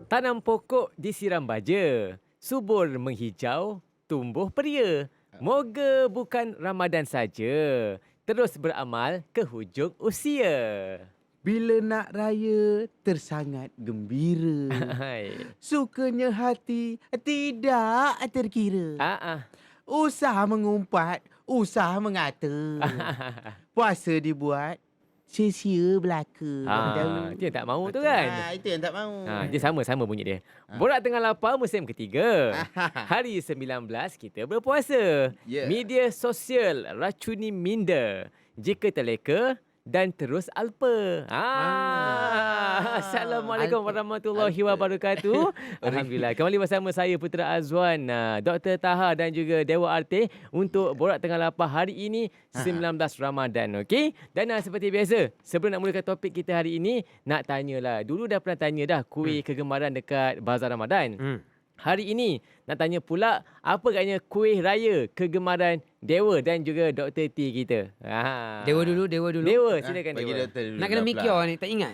Tanam pokok disiram baja, subur menghijau, tumbuh peria. Moga bukan Ramadan saja, terus beramal ke hujung usia. Bila nak raya, tersangat gembira. Hai. Sukanya hati, tidak terkira. Ah. Usah mengumpat, usah mengata. Puasa dibuat, sia-sia belaka. Dia tak mahu tu Betul. kan? Itu yang tak mahu. Dia sama-sama bunyi dia. Borak Tengah Lapar musim ketiga. Hari 19 kita berpuasa. Ya. Media sosial racuni minda. Jika terleka dan terus alpa. Assalamualaikum warahmatullahi wabarakatuh. Alhamdulillah. Kembali bersama saya Putra Azwan, Dr. Taha dan juga Dewa Arteh untuk Borak Tengah Lapar hari ini 19 Ramadan. Okey? Dan seperti biasa, sebelum nak mulakan topik kita hari ini, nak tanyalah. Dulu dah pernah tanya dah kuih kegemaran dekat Bazar Ramadan. Hari ini nak tanya pula apa katnya kuih raya kegemaran Dewa dan juga Dr. T kita. Dewa dulu. Dewa, silakan Bagi Dewa. doktor dulu. Nak kena mikir ni, tak ingat.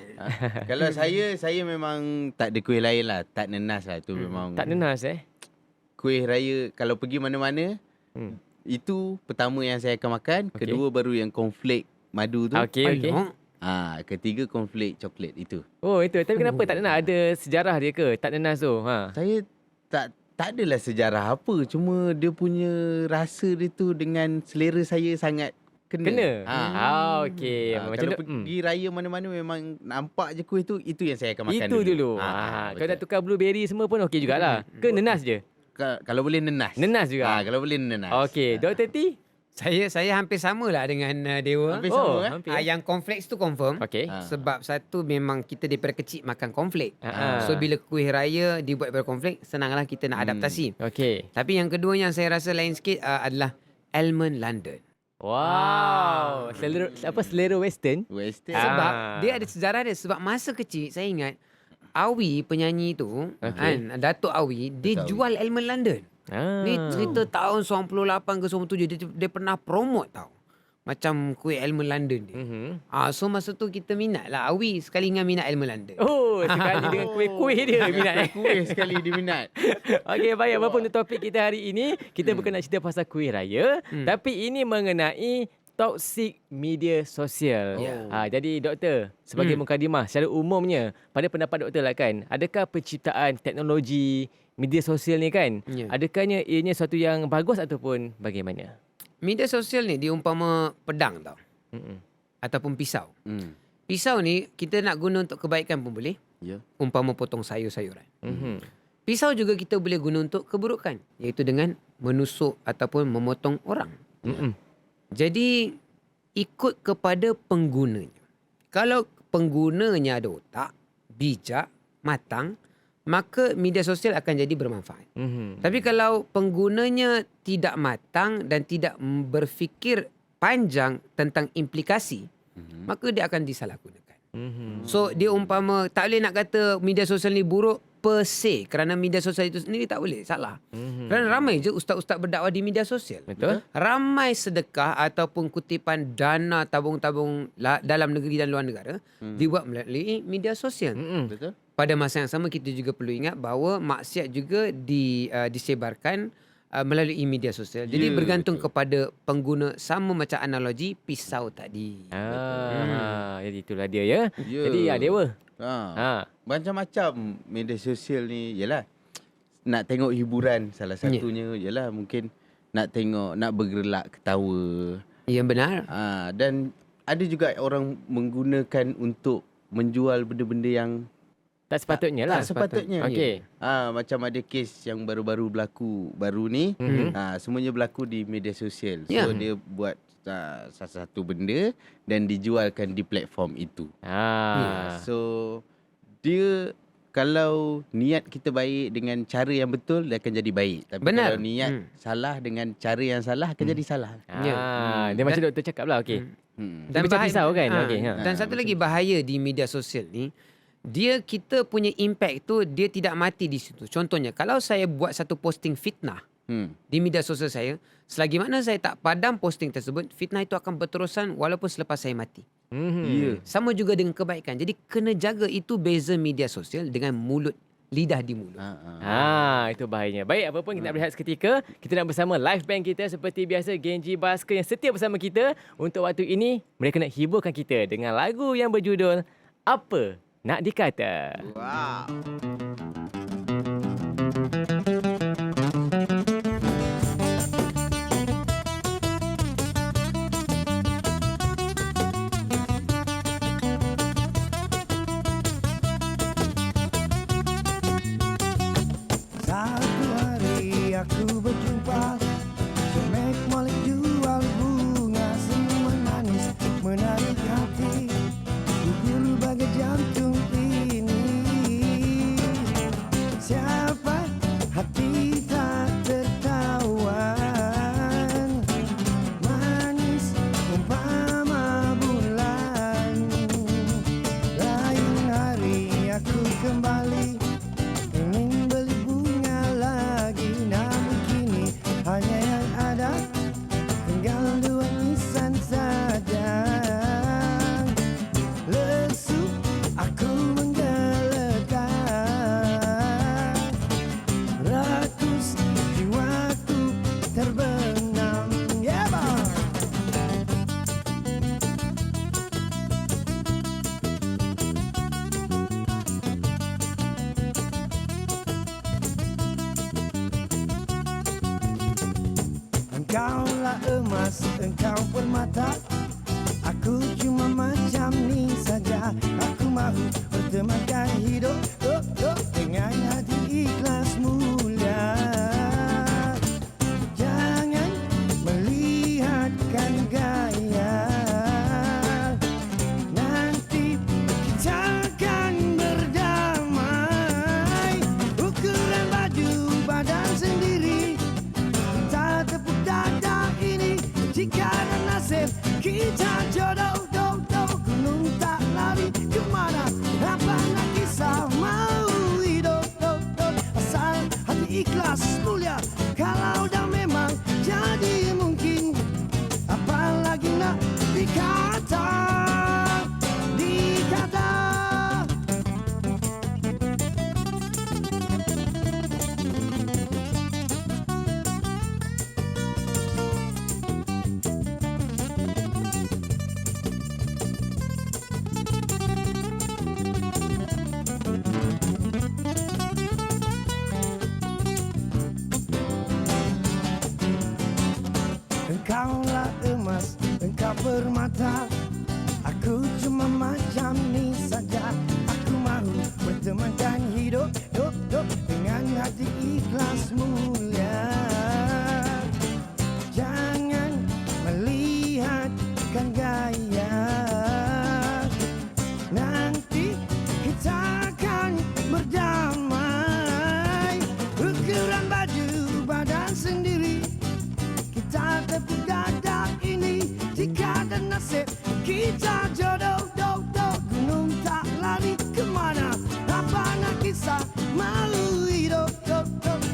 Kalau saya memang tak ada kuih lain lah. Tak nenas lah. Tu memang Tak nenas kuih raya. Kalau pergi mana-mana, itu pertama yang saya akan makan. Okey. Kedua baru yang cornflake madu tu. Okey. Ketiga cornflake coklat itu. Oh, itu. Tapi kenapa tak nenas? Ada sejarah dia ke? Tak nenas tu. Saya tak adalah sejarah apa. Cuma dia punya rasa dia tu dengan selera saya sangat kena. Okey. Macam Kalau pergi raya mana-mana memang nampak je kuih tu, itu yang saya akan makan itu dulu. Kalau nak tukar blueberry semua pun okey jugalah. Ke nenas je? Kalau boleh nenas. Nenas juga. Kalau boleh nenas. Okey. Dr. T? Saya hampir samalah dengan Dewa. Hampir sama hampir. Yang cornflakes tu confirm. Okey. Sebab satu memang kita daripada kecil makan cornflake. Ah. So bila kuih raya dibuat daripada cornflake, senanglah kita nak adaptasi. Okey. Tapi yang kedua yang saya rasa lain sikit adalah almond London. Wow. Selera western? Western. Sebab dia ada sejarah dia. Sebab masa kecil saya ingat Awi penyanyi tu, kan, Datuk Awi, dia Datuk Awi. jual almond London. Ni cerita tahun 98 ke 97 dia pernah promote tau. Macam kuih almond London dia. So masa tu kita minat lah. Awi sekali dengan minat almond London. Oh, sekali dengan kuih-kuih dia minat. Kuih sekali dia minat. Okey, baik. Apa pun topik kita hari ini, kita bukan nak cerita pasal kuih raya, tapi ini mengenai toksik media sosial. Jadi doktor, sebagai mukadimah, secara umumnya, pada pendapat doktor lah kan, adakah penciptaan teknologi media sosial ni kan, adakahnya ianya sesuatu yang bagus ataupun bagaimana? Media sosial ni diumpama pedang tau. Ataupun pisau. Pisau ni kita nak guna untuk kebaikan pun boleh. Ya. Umpama potong sayur-sayuran. Pisau juga kita boleh guna untuk keburukan, iaitu dengan menusuk ataupun memotong orang. Jadi ikut kepada penggunanya. Kalau penggunanya ada otak, bijak, matang, maka media sosial akan jadi bermanfaat. Tapi kalau penggunanya tidak matang dan tidak berfikir panjang tentang implikasi, maka dia akan disalahgunakan. So dia umpama tak boleh nak kata media sosial ni buruk per se, kerana media sosial itu sendiri tak boleh, salah. Kerana ramai je ustaz-ustaz berdakwah di media sosial. Betul. Ramai sedekah ataupun kutipan dana tabung-tabung dalam negeri dan luar negara dibuat melalui media sosial. Betul. Pada masa yang sama kita juga perlu ingat bahawa maksiat juga disebarkan melalui media sosial. Jadi bergantung kepada pengguna, sama macam analogi pisau tadi. Jadi itulah dia ya. Jadi Dewa. Macam-macam media sosial ni. Yalah, nak tengok hiburan salah satunya. Yalah, mungkin nak tengok, nak bergelak ketawa. Ya, benar. Dan ada juga orang menggunakan untuk menjual benda-benda yang Tak sepatutnya lah. tak sepatutnya. Okey. Macam ada kes yang baru-baru berlaku baru ni. Semuanya berlaku di media sosial. So dia buat satu benda dan dijualkan di platform itu. So dia, kalau niat kita baik dengan cara yang betul, dia akan jadi baik. Tapi Benar. kalau niat salah dengan cara yang salah, akan jadi salah. Dia macam doktor cakap lah. Okey. Dan macam pisau kan? Okey. Dan satu lagi bahaya di media sosial ni, dia kita punya impact tu dia tidak mati di situ. Contohnya, kalau saya buat satu posting fitnah di media sosial saya, selagi mana saya tak padam posting tersebut, fitnah itu akan berterusan walaupun selepas saya mati. Ya. Sama juga dengan kebaikan. Jadi kena jaga, itu beza media sosial dengan mulut lidah di mulut. Itu bahayanya. Baik, apa pun kita nak berehat seketika. Kita nak bersama live band kita seperti biasa, Genji Basker yang setia bersama kita. Untuk waktu ini, mereka nak hiburkan kita dengan lagu yang berjudul Apa Nak Dikata. Wow. Satu hari aku berjumpa Semek molek jual bunga Senyuman manis menarik hati Gugur bagai jantung ini Siapa hati tak tertawan Manis umpama bulan Lain hari aku kembali Ingin beli bunga lagi Namun kini hanya yang ada Tinggal dua nisan saja Lesu aku menggelegar Rakus jiwaku terbenam Yeah bang Engkaulah emas, engkau permata Aku cuma macam ni saja Aku mahu bertemankan hidup Dengan hati ikhlas mulia Jangan melihatkan gaya Nanti kita akan berdamai Ukuran baju badan sendiri Kita tepuk dada ini Jika ada nasib kita jodoh Gunung tak lari kemana Apa nak kisah mau hidup Asal hati ikhlas mulia Kalau dah memang jadi mungkin Apalagi nak dikata Engkaulah emas, engkau permata Aku cuma macam ni saja Aku mahu bertemankan hidup Dengan hati ikhlas mulia Jangan melihatkan gaya Nanti kita akan berdamai Ukuran baju badan sendiri Kita tepuk dada ini Jika ada nasib kita jodoh Gunung tak lari kemana Apa nak kisah malu hidup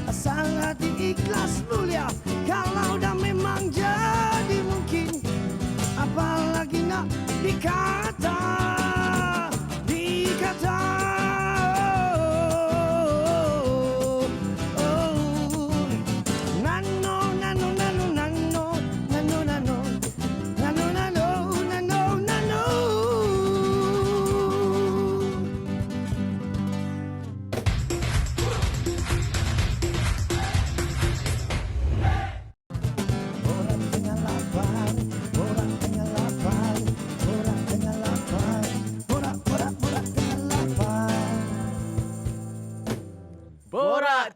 Asal hati ikhlas mulia Kalau dah memang jadi mungkin Apalagi nak dikata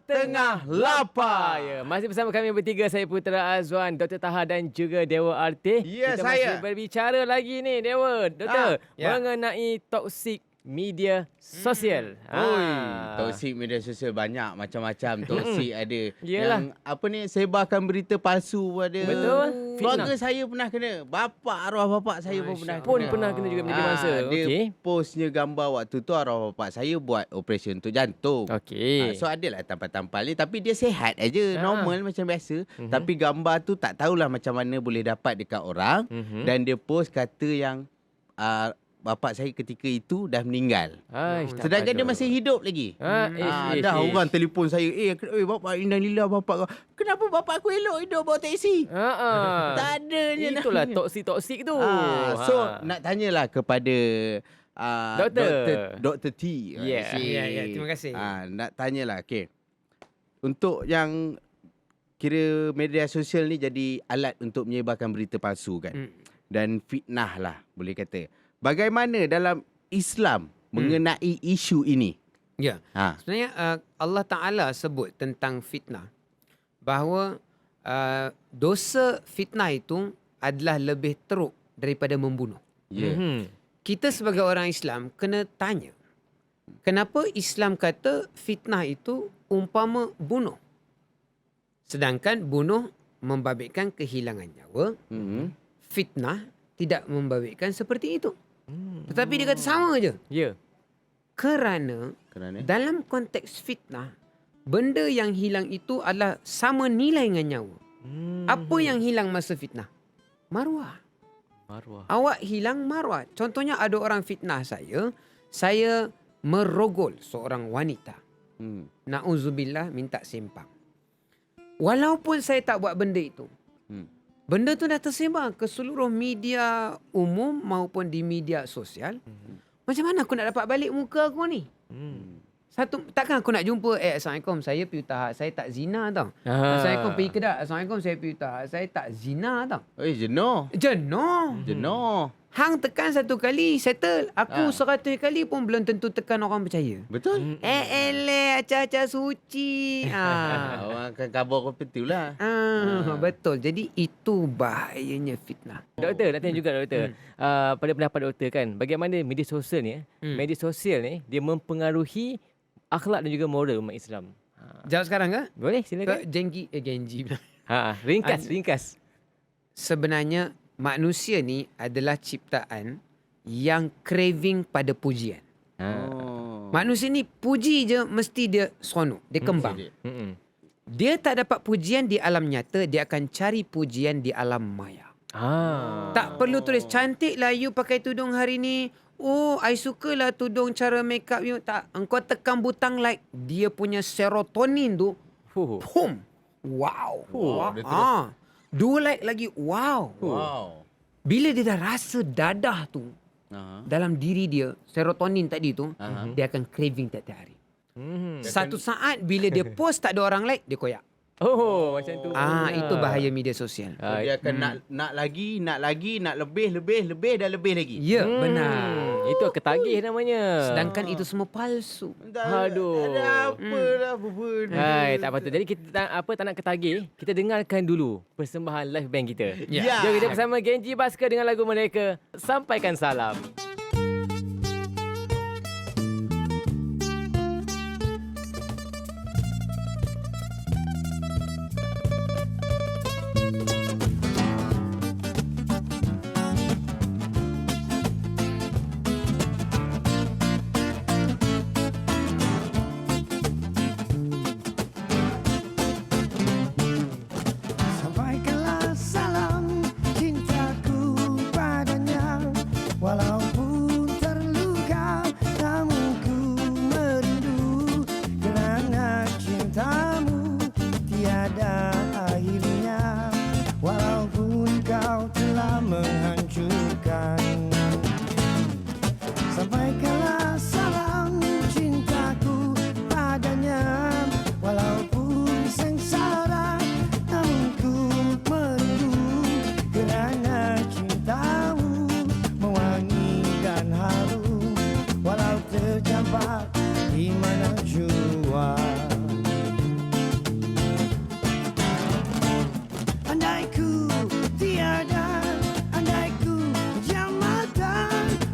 Tengah lapar. Ya, masih bersama kami bertiga, saya Putra Azwan, Dr. Taha dan juga Dewa Arteh. Ya, Kita saya. masih berbicara lagi ni, Dewa. Doktor, mengenai toksik media sosial. Toksik media sosial banyak macam-macam. Toksik ada. Yelah. Yang apa ni, sebarkan berita palsu ada. Betul. Keluarga Fitnah. saya pernah kena. Arwah bapak saya pun pernah Pun kena. pernah kena juga menjadi mangsa. Dia Okey. postnya gambar waktu tu arwah bapak saya buat operasi untuk jantung. Okey. So adalah tampal-tampal ni, tapi dia sihat aja, normal macam biasa. Tapi gambar tu tak tahulah macam mana boleh dapat dekat orang. Dan dia post kata yang bapak saya ketika itu dah meninggal. Tak Sedangkan dia patut. masih hidup lagi. Dah orang telefon saya, bapak innalillah bapak. Kenapa bapak aku elok hidup bawa teksi? Tak ada je. Itulah toksik-toksik tu. So nak tanyalah kepada Dr. T. Ya. Terima kasih. Nak tanyalah, okey. Untuk yang kira media sosial ni jadi alat untuk menyebarkan berita palsu kan. Dan fitnah lah boleh kata. Bagaimana dalam Islam mengenai isu ini? Ya. Sebenarnya Allah Ta'ala sebut tentang fitnah. Bahawa dosa fitnah itu adalah lebih teruk daripada membunuh. Kita sebagai orang Islam kena tanya. Kenapa Islam kata fitnah itu umpama bunuh? Sedangkan bunuh membabitkan kehilangan nyawa. Fitnah tidak membabitkan seperti itu. Tetapi dia kata sama je. Ya. Kerana dalam konteks fitnah, benda yang hilang itu adalah sama nilai dengan nyawa. Apa yang hilang masa fitnah? Maruah. Awak hilang maruah. Contohnya ada orang fitnah saya merogol seorang wanita. Na'udzubillah, minta sempang. Walaupun saya tak buat benda itu, benda tu dah tersebar ke seluruh media umum maupun di media sosial. Macam mana aku nak dapat balik muka aku ni? Takkan aku nak jumpa, Assalamualaikum, saya pergi utahak, saya tak zina tau. Assalamualaikum, pergi Kedah. Assalamualaikum, saya pergi utahak, saya tak zina tau. Jenuh. Hang tekan satu kali, settle. Aku 100 kali pun belum tentu tekan orang percaya. Betul. Acah-acah suci. Orang akan khabar kau betul lah. Betul. Jadi itu bahayanya fitnah. Doktor, nak tanya juga doktor. Pada pendapat doktor kan, bagaimana media sosial ni, media sosial ni dia mempengaruhi akhlak dan juga moral umat Islam. Jawab sekarang ke? Boleh, silakan. Genji. Ringkas. Sebenarnya manusia ni adalah ciptaan yang craving pada pujian. Manusia ni puji je mesti dia seronok, dia kembang. Dia tak dapat pujian di alam nyata, dia akan cari pujian di alam maya. Tak perlu tulis, cantik lah you pakai tudung hari ni. Oh, I sukalah tudung cara make up you. Tak, engkau tekan butang like, dia punya serotonin tu, boom. Wow. Dua like lagi, wow. Bila dia dah rasa dadah tu dalam diri dia, serotonin tadi tu, dia akan craving tiap-tiap hari. Satu saat bila dia post tak ada orang like, dia koyak. Macam tu. Itu bahaya media sosial. Dia akan nak lagi, nak lebih dan lebih lagi. Ya, benar. Itu ketagih namanya. Sedangkan itu semua palsu. Aduh. Ada apalah benda. Hai, tak patut. Jadi kita tak nak ketagih, kita dengarkan dulu persembahan live band kita. Ya. Jom kita bersama Genji Basker dengan lagu mereka, Sampaikan Salam. Sampaikanlah salam cintaku padanya, walaupun terluka namun ku merindu, kerana cintamu tiada akhirnya, walaupun kau telah menghancurkan. Sampaikanlah salam cintaku padanya, walaupun sengsara namun ku merindu, kerana cintamu mewangi dan harum, walau tercampak di mana jua. Andai ku tiada, andai ku pejam mata,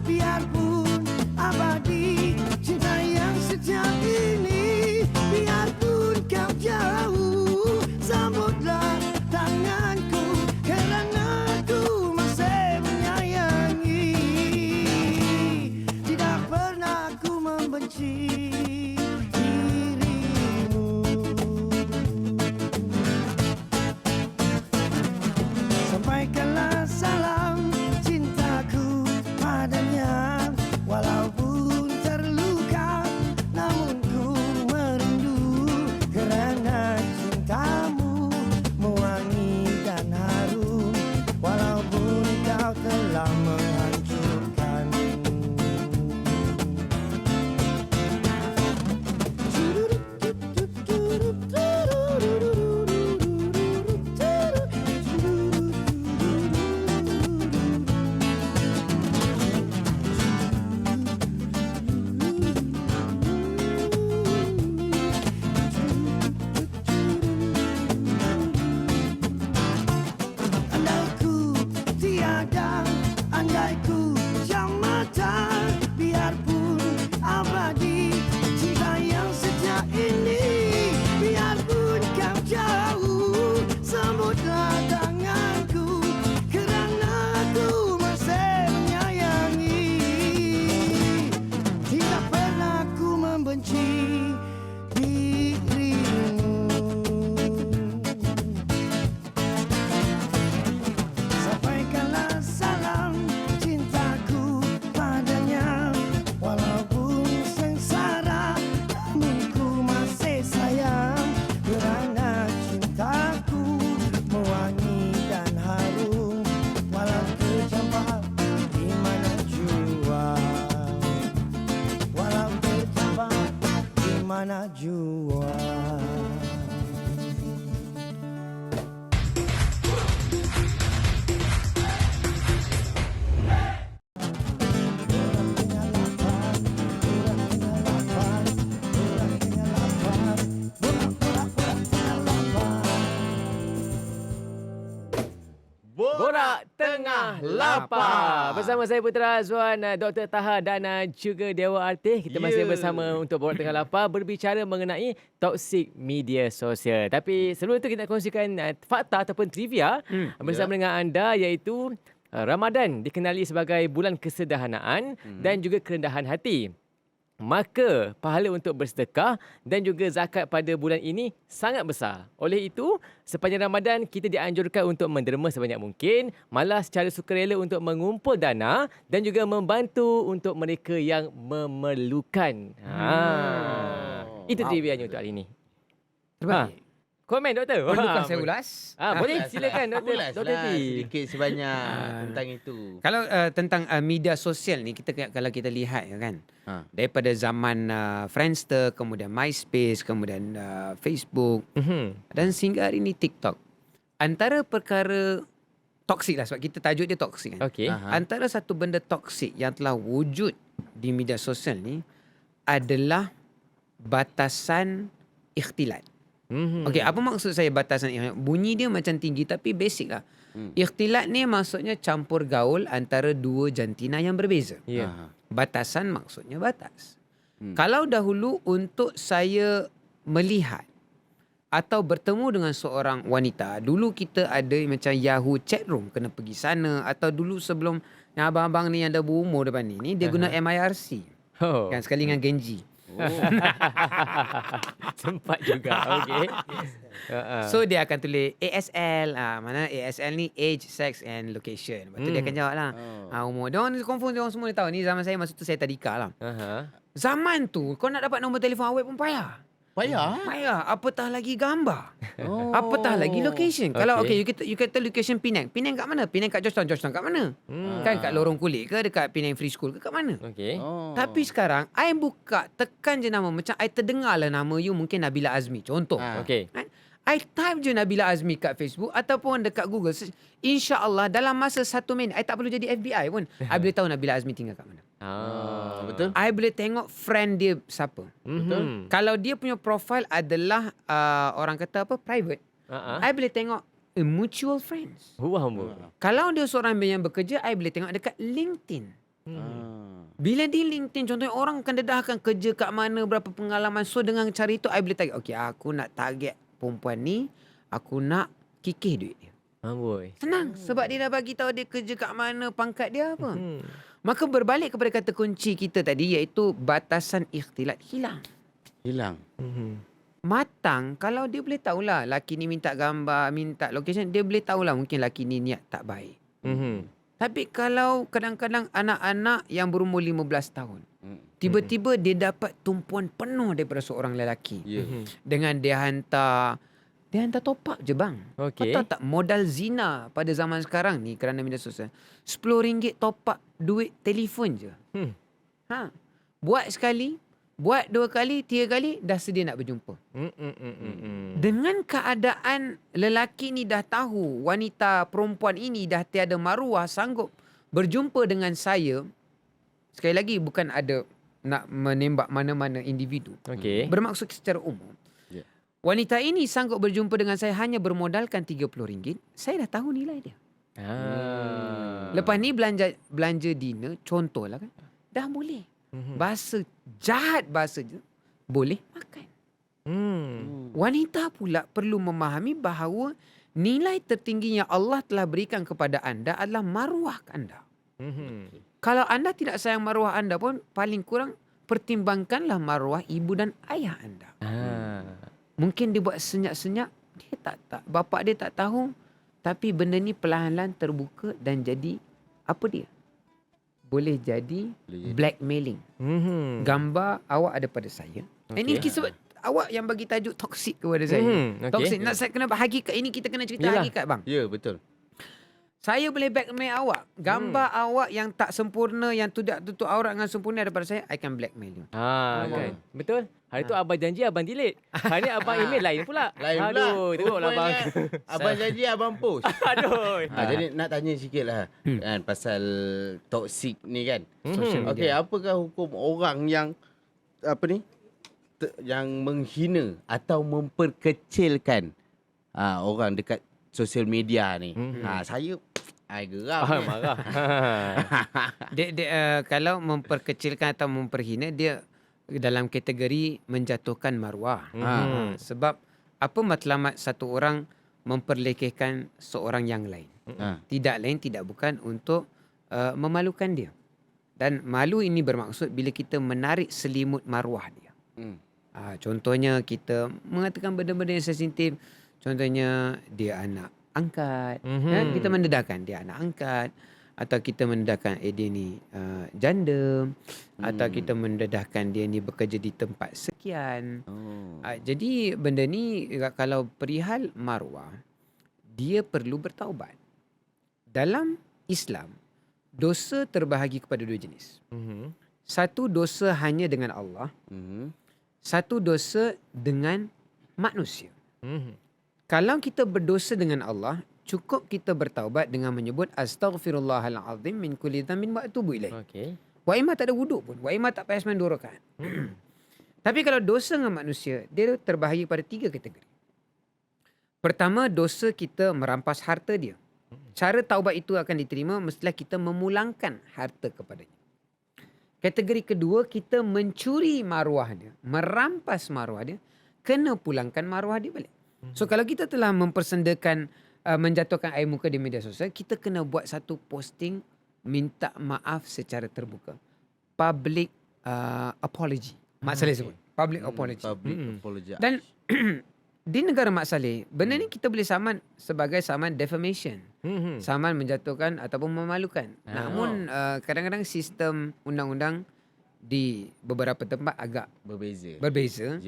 biarpun abadi cinta yang setia ini, biarpun kau jauh, sambutlah tanganku, kerana ku masih menyayangi. Tidak pernah ku membenci dirimu. Sampaikanlah salam cintaku padanya, andaiku jam mata, biarpun abadi cinta yang setia ini, biarpun kau jauh, sambutlah tanganku kerana aku masih menyayangi. Tidak pernah ku membenci dirimu. Sampaikanlah salam cintaku padanya, walaupun sengsara namun ku masih sayang, kerana cintaku mewangi dan harum, walau terjebak di mana jua, walau terjebak di mana jua. Borak Tengah Lapar. Bersama saya Putra Azwan, Dr. Taha dan juga Dewa Artih. Kita masih bersama untuk Borak Tengah Lapar berbicara mengenai toksik media sosial. Tapi sebelum itu kita kongsikan fakta ataupun trivia bersama dengan anda, iaitu Ramadan dikenali sebagai bulan kesederhanaan dan juga kerendahan hati. Maka pahala untuk bersedekah dan juga zakat pada bulan ini sangat besar. Oleh itu, sepanjang Ramadan kita dianjurkan untuk menderma sebanyak mungkin, malah secara sukarela untuk mengumpul dana dan juga membantu untuk mereka yang memerlukan. Itu trivianya untuk hari ini. Terbaik. Komen doktor. Perlukah saya ulas? Boleh silakan doktor. Ulaslah Doktor T. sedikit sebanyak tentang itu. Kalau tentang media sosial ni, kalau kita lihat kan, daripada zaman Friendster, kemudian MySpace, kemudian Facebook, dan sehingga hari ni TikTok. Antara perkara toksik lah, sebab kita tajuk dia toksik kan. Okey. Antara satu benda toksik yang telah wujud di media sosial ni adalah batasan ikhtilat. Okey, apa maksud saya batasan ikhtilat? Bunyi dia macam tinggi tapi basic lah. Ikhtilat ni maksudnya campur gaul antara dua jantina yang berbeza. Ya. Batasan maksudnya batas. Kalau dahulu untuk saya melihat atau bertemu dengan seorang wanita, dulu kita ada macam Yahoo chat room, kena pergi sana, atau dulu sebelum yang abang-abang ni yang dah berumur depan ni dia guna MIRC. Kan sekali dengan Genji. Sempat juga. Okey. So dia akan tulis ASL, mana ASL ni age, sex and location. Lepas tu dia akan jawab lah. Umur. Dia orang confirm, dia orang semua dia tahu. Ni zaman saya masa tu saya tadika lah. Zaman tu kau nak dapat nombor telefon awet pun payah. Payah. Apatah lagi gambar. Apatah lagi location. Kalau you kata location Penang. Penang kat mana? Penang kat Georgetown. Georgetown kat mana? Kan kat Lorong Kulit ke, dekat Penang Free School ke, kat mana? Okey. Tapi sekarang I buka, tekan je nama, macam I terdengar lah nama you, mungkin Nabila Azmi contoh. Okey. I type je Nabila Azmi kat Facebook ataupun dekat Google. InsyaAllah dalam masa 1 minit, I tak perlu jadi FBI pun, I boleh tahu Nabila Azmi tinggal kat mana. Betul? I boleh tengok friend dia siapa. Betul. Kalau dia punya profile adalah orang kata apa, private, I boleh tengok mutual friends. Kalau dia seorang yang bekerja, I boleh tengok dekat LinkedIn. Bila di LinkedIn, contohnya orang akan dedahkan kerja kat mana, berapa pengalaman. So dengan cara itu, I boleh target, okay, aku nak target perempuan ni, aku nak kikih duit dia. Senang. Sebab dia dah bagi tahu dia kerja kat mana, pangkat dia apa. Maka berbalik kepada kata kunci kita tadi, iaitu batasan ikhtilat hilang. Matang, kalau dia boleh tahulah laki ni minta gambar, minta location, dia boleh tahulah mungkin laki ni niat tak baik. Tapi kalau kadang-kadang anak-anak yang berumur 15 tahun, tiba-tiba dia dapat tumpuan penuh daripada seorang lelaki. Dengan dia hantar top up je bang. Okey. Tahu tak modal zina pada zaman sekarang ni kerana media sosial, RM10 top up duit telefon je. Buat sekali, buat 2 kali, 3 kali, dah sedia nak berjumpa. Dengan keadaan lelaki ni dah tahu wanita perempuan ini dah tiada maruah sanggup berjumpa dengan saya. Sekali lagi, bukan ada nak menembak mana-mana individu. Bermaksud secara umum. Wanita ini sanggup berjumpa dengan saya hanya bermodalkan RM30. Saya dah tahu nilai dia. Lepas ni belanja dinner, contohlah kan. Dah boleh. Bahasa jahat bahasa je, boleh makan. Wanita pula perlu memahami bahawa nilai tertinggi yang Allah telah berikan kepada anda adalah maruah anda. Kalau anda tidak sayang maruah anda pun, paling kurang pertimbangkanlah maruah ibu dan ayah anda. Mungkin dia buat senyap-senyap, dia tak bapak dia tak tahu, tapi benda ni perlahan-lahan terbuka dan jadi apa dia? Boleh jadi blackmailing. Gambar awak ada pada saya. Ini sebab awak yang bagi tajuk toksik kepada saya. Toksik. Nak saya kena hakikat ini, kita kena cerita hakikat bang. Ya, betul. Saya boleh blackmail awak. Gambar awak yang tak sempurna, yang tidak tutup aurat dengan sempurna daripada saya, I can blackmail you. Kan. Betul. Hari tu abang janji abang delete. Hari ni abang email lain pula. Aduh, tengoklah abang. Abang janji abang post. Aduh. Jadi nak tanya sikit lah kan, pasal toksik ni kan. Okey, apakah hukum orang yang yang menghina atau memperkecilkan orang dekat sosial media ni? Saya geram. Marah. Kalau memperkecilkan atau memperhina, dia dalam kategori menjatuhkan maruah. Sebab apa matlamat satu orang memperlekehkan seorang yang lain? Tidak lain, tidak bukan untuk memalukan dia. Dan malu ini bermaksud bila kita menarik selimut maruah dia. Contohnya kita mengatakan benda-benda yang sensitif. Contohnya dia anak angkat. Kan? Kita mendedahkan dia anak angkat. Atau kita mendedahkan dia ni janda. Atau kita mendedahkan dia ni bekerja di tempat sekian. Jadi benda ni kalau perihal maruah, dia perlu bertaubat. Dalam Islam, dosa terbahagi kepada dua jenis. Satu dosa hanya dengan Allah. Satu dosa dengan manusia. Kalau kita berdosa dengan Allah, cukup kita bertaubat dengan menyebut astaghfirullahalazim min kulli dhanbin wa atubu ilaih. Okey. Wa imma tak ada wuduk pun. Wa imma tak payah sembahyang 2 rakaat. Tapi kalau dosa dengan manusia, dia terbahagi pada 3 kategori. Pertama, dosa kita merampas harta dia. Cara taubat itu akan diterima mestilah kita memulangkan harta kepadanya. Kategori kedua, kita mencuri maruah dia, merampas maruah dia, kena pulangkan maruah dia balik. So kalau kita telah mempersendakan menjatuhkan air muka di media sosial, kita kena buat satu posting minta maaf secara terbuka. Public apology. Mak Saleh sebut. Public apology. Public apology. Dan di negara Mak Saleh, benda ni kita boleh saman sebagai saman defamation. Saman menjatuhkan ataupun memalukan. Namun kadang-kadang sistem undang-undang di beberapa tempat agak berbeza.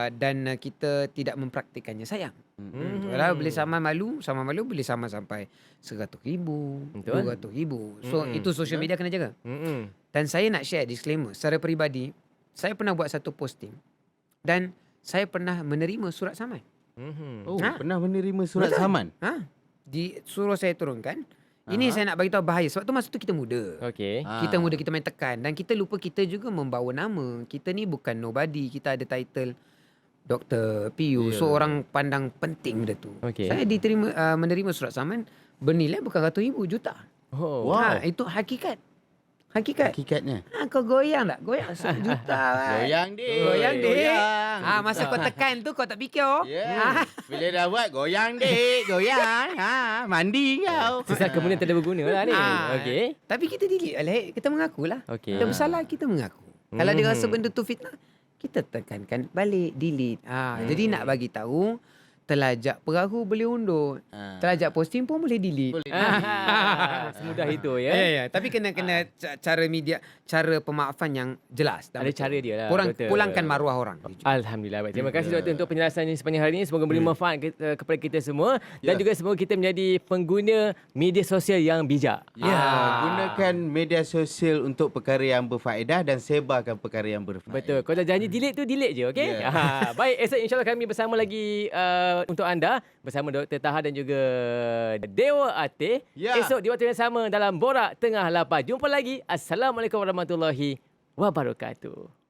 Dan kita tidak mempraktikannya, sayang. Kalau boleh sama malu boleh sama sampai 100,000, 200,000. So itu social media kena jaga. Dan saya nak share disclaimer, secara peribadi saya pernah buat satu posting dan saya pernah menerima surat saman. Pernah menerima surat saman? Disuruh saya turunkan. Ini saya nak bagi tahu bahaya. Sebab tu masa tu kita muda. Kita muda, kita main tekan. Dan kita lupa kita juga membawa nama. Kita ni bukan nobody. Kita ada title Dr. PU. So orang pandang penting benda tu. Saya menerima surat saman bernilai bukan ratus ribu, juta. Itu hakikat. Hakikatnya. Kau goyang tak? Goyang 1 juta. Goyang dik. Masa kau tekan tu kau tak fikir. Bila dah buat goyang dik, goyang. Mandi kau. Sisa kemudian tidak berguna lah ni. Tapi kita delete. Kita mengakulah. Kita bersalah, kita mengaku. Kalau dia rasa benda tu fitnah, kita tekankan balik, delete. Jadi nak bagi tahu, telajak perahu boleh undur. Telajak posting pun boleh delete. Semudah itu ya. Tapi kena cara media, cara pemaafan yang jelas. Ada cara dia lah. Pulangkan maruah orang. Alhamdulillah. Baik. Terima kasih doktor untuk penjelasannya sepanjang hari ini. Semoga beri manfaat kepada kita semua. Dan juga semoga kita menjadi pengguna media sosial yang bijak. Gunakan media sosial untuk perkara yang berfaedah dan sebarkan perkara yang berfaedah. Betul. Kalau dah janji delete tu, delete je. Okey? Baik, esok insyaAllah kami bersama lagi untuk anda bersama Dr. Taha dan juga Dewa Ate. Esok di waktu yang sama dalam Borak Tengah Lapar. Jumpa lagi. Assalamualaikum warahmatullahi wabarakatuh.